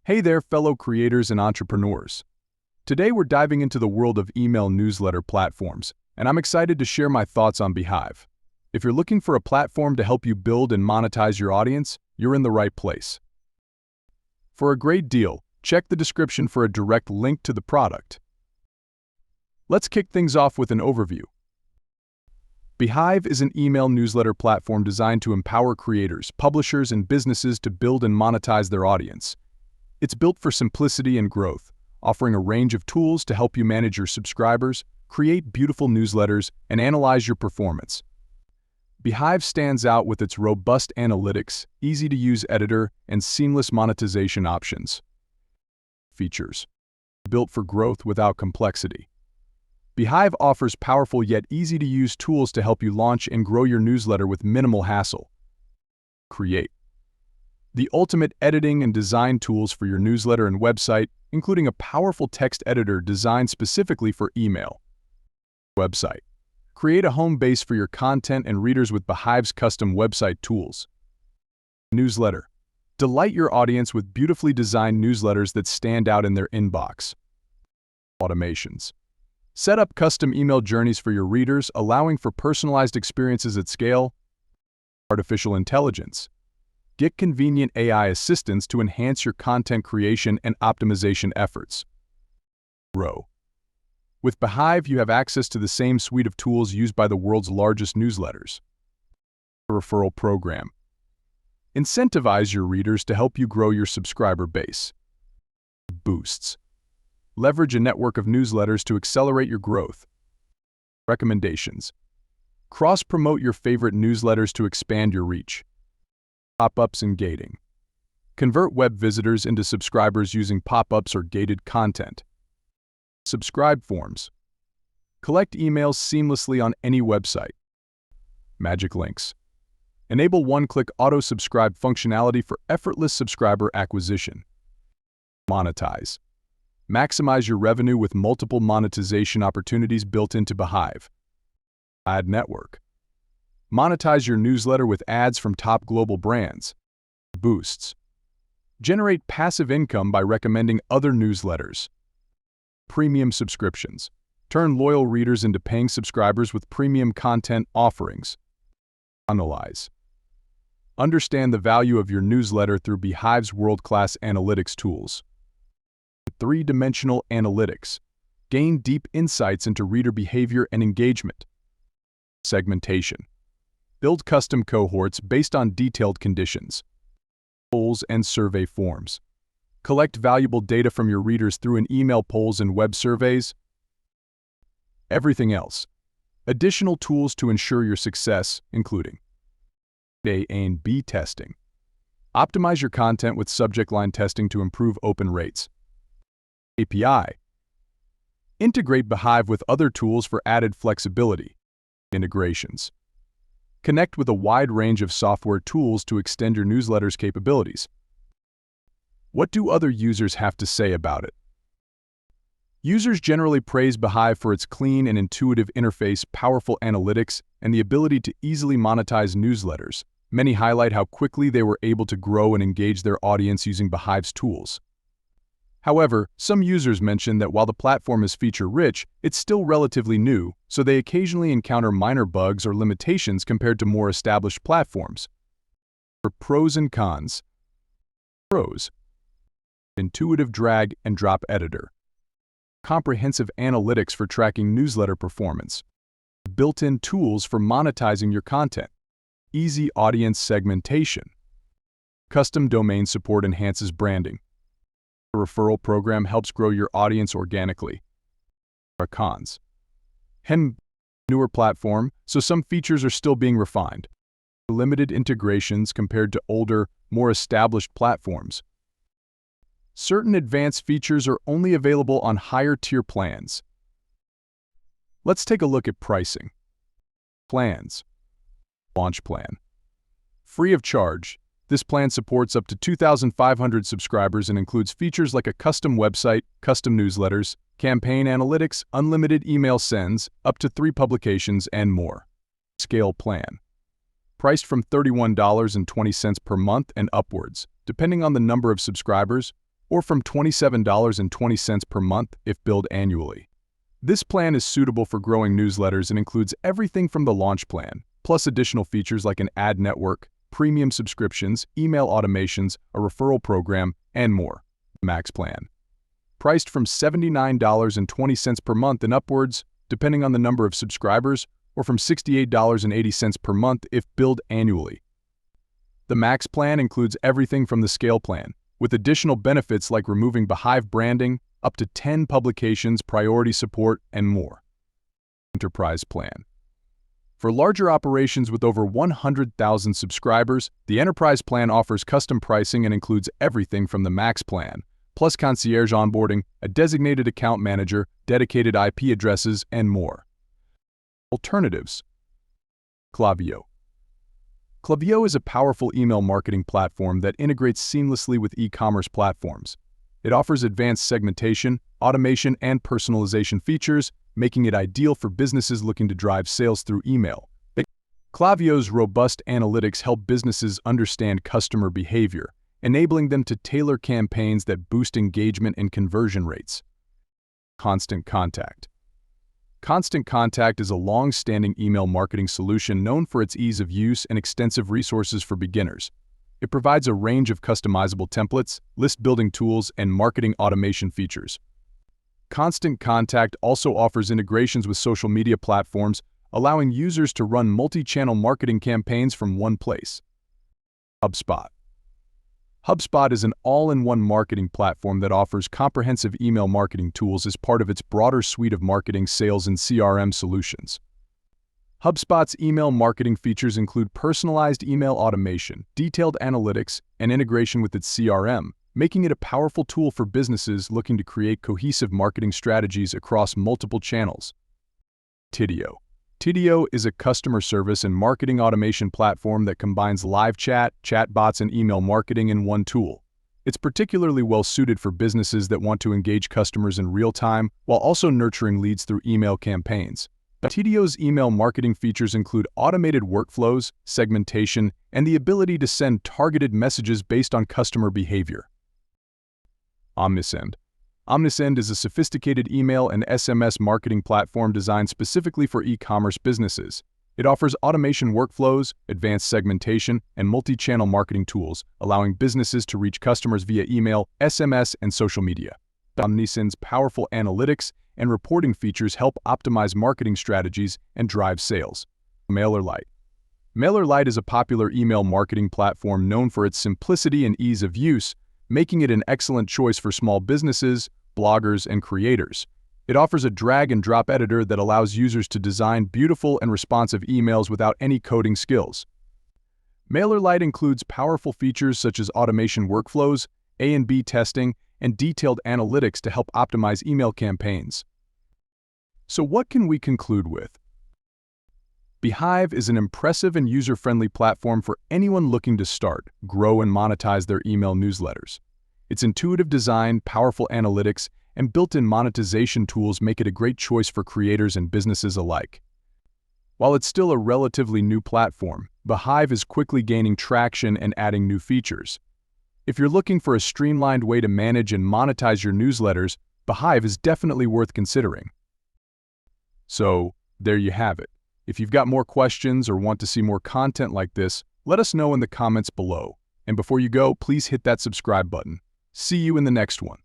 Hey there, fellow creators and entrepreneurs. Today we're diving into the world of email newsletter platforms, and I'm excited to share my thoughts on Beehiiv. If you're looking for a platform to help you build and monetize your audience, you're in the right place. For a great deal, check the description for a direct link to the product. Let's kick things off with an overview. Beehiiv is an email newsletter platform designed to empower creators, publishers, and businesses to build and monetize their audience. It's built for simplicity and growth, offering a range of tools to help you manage your subscribers, create beautiful newsletters, and analyze your performance. Beehiiv stands out with its robust analytics, easy-to-use editor, and seamless monetization options. Features. Built for growth without complexity. Beehiiv offers powerful yet easy-to-use tools to help you launch and grow your newsletter with minimal hassle. Create. The ultimate editing and design tools for your newsletter and website, including a powerful text editor designed specifically for email. Website. Create a home base for your content and readers with Beehiiv's custom website tools. Newsletter. Delight your audience with beautifully designed newsletters that stand out in their inbox. Automations. Set up custom email journeys for your readers, allowing for personalized experiences at scale. Artificial intelligence. Get convenient AI assistants to enhance your content creation and optimization efforts. Grow. With Beehiiv, you have access to the same suite of tools used by the world's largest newsletters. A referral program. Incentivize your readers to help you grow your subscriber base. Boosts. Leverage a network of newsletters to accelerate your growth. Recommendations. Cross-promote your favorite newsletters to expand your reach. Pop-ups and gating. Convert web visitors into subscribers using pop-ups or gated content. Subscribe forms. Collect emails seamlessly on any website. Magic links. Enable one-click auto-subscribe functionality for effortless subscriber acquisition. Monetize. Maximize your revenue with multiple monetization opportunities built into Beehiiv. Ad network. Monetize your newsletter with ads from top global brands. Boosts. Generate passive income by recommending other newsletters. Premium subscriptions. Turn loyal readers into paying subscribers with premium content offerings. Analyze. Understand the value of your newsletter through Beehiiv's world-class analytics tools. Three-dimensional analytics. Gain deep insights into reader behavior and engagement. Segmentation. Build custom cohorts based on detailed conditions. Polls and survey forms. Collect valuable data from your readers through email polls and web surveys. Everything else. Additional tools to ensure your success, including A and B testing. Optimize your content with subject line testing to improve open rates. API. Integrate Beehiiv with other tools for added flexibility. Integrations. Connect with a wide range of software tools to extend your newsletter's capabilities. What do other users have to say about it? Users generally praise Beehiiv for its clean and intuitive interface, powerful analytics, and the ability to easily monetize newsletters. Many highlight how quickly they were able to grow and engage their audience using Beehiiv's tools. However, some users mention that while the platform is feature-rich, it's still relatively new, so they occasionally encounter minor bugs or limitations compared to more established platforms. For pros and cons. Pros. Intuitive drag and drop editor. Comprehensive analytics for tracking newsletter performance. Built-in tools for monetizing your content. Easy audience segmentation. Custom domain support enhances branding. A referral program helps grow your audience organically. Cons. Newer platform, so some features are still being refined. Limited integrations compared to older, more established platforms. Certain advanced features are only available on higher-tier plans. Let's take a look at pricing. Plans. Launch plan. Free of charge. This plan supports up to 2,500 subscribers and includes features like a custom website, custom newsletters, campaign analytics, unlimited email sends, up to 3 publications, and more. Scale plan. Priced from $31.20 per month and upwards, depending on the number of subscribers, or from $27.20 per month if billed annually. This plan is suitable for growing newsletters and includes everything from the launch plan, plus additional features like an ad network, premium subscriptions, email automations, a referral program, and more. Max plan. Priced from $79.20 per month and upwards, depending on the number of subscribers, or from $68.80 per month if billed annually. The Max plan includes everything from the Scale plan, with additional benefits like removing Beehiiv branding, up to 10 publications, priority support, and more. Enterprise plan. For larger operations with over 100,000 subscribers, the Enterprise plan offers custom pricing and includes everything from the Max plan, plus concierge onboarding, a designated account manager, dedicated IP addresses, and more. Alternatives. Klaviyo. Klaviyo is a powerful email marketing platform that integrates seamlessly with e-commerce platforms. It offers advanced segmentation, automation, and personalization features, making it ideal for businesses looking to drive sales through email. Klaviyo's robust analytics help businesses understand customer behavior, enabling them to tailor campaigns that boost engagement and conversion rates. Constant Contact. Constant Contact is a long-standing email marketing solution known for its ease of use and extensive resources for beginners. It provides a range of customizable templates, list-building tools, and marketing automation features. Constant Contact also offers integrations with social media platforms, allowing users to run multi-channel marketing campaigns from one place. HubSpot. HubSpot is an all-in-one marketing platform that offers comprehensive email marketing tools as part of its broader suite of marketing, sales, and CRM solutions. HubSpot's email marketing features include personalized email automation, detailed analytics, and integration with its CRM, making it a powerful tool for businesses looking to create cohesive marketing strategies across multiple channels. Tidio. Tidio is a customer service and marketing automation platform that combines live chat, chatbots, and email marketing in one tool. It's particularly well-suited for businesses that want to engage customers in real time while also nurturing leads through email campaigns. Tidio's email marketing features include automated workflows, segmentation, and the ability to send targeted messages based on customer behavior. Omnisend. Omnisend is a sophisticated email and SMS marketing platform designed specifically for e-commerce businesses. It offers automation workflows, advanced segmentation, and multi-channel marketing tools, allowing businesses to reach customers via email, SMS, and social media. Omnisend's powerful analytics and reporting features help optimize marketing strategies and drive sales. MailerLite. MailerLite is a popular email marketing platform known for its simplicity and ease of use, making it an excellent choice for small businesses, bloggers, and creators. It offers a drag-and-drop editor that allows users to design beautiful and responsive emails without any coding skills. MailerLite includes powerful features such as automation workflows, A/B testing, and detailed analytics to help optimize email campaigns. So what can we conclude with? Beehiiv is an impressive and user-friendly platform for anyone looking to start, grow, and monetize their email newsletters. Its intuitive design, powerful analytics, and built-in monetization tools make it a great choice for creators and businesses alike. While it's still a relatively new platform, Beehiiv is quickly gaining traction and adding new features. If you're looking for a streamlined way to manage and monetize your newsletters, Beehiiv is definitely worth considering. So, there you have it. If you've got more questions or want to see more content like this, let us know in the comments below. And before you go, please hit that subscribe button. See you in the next one.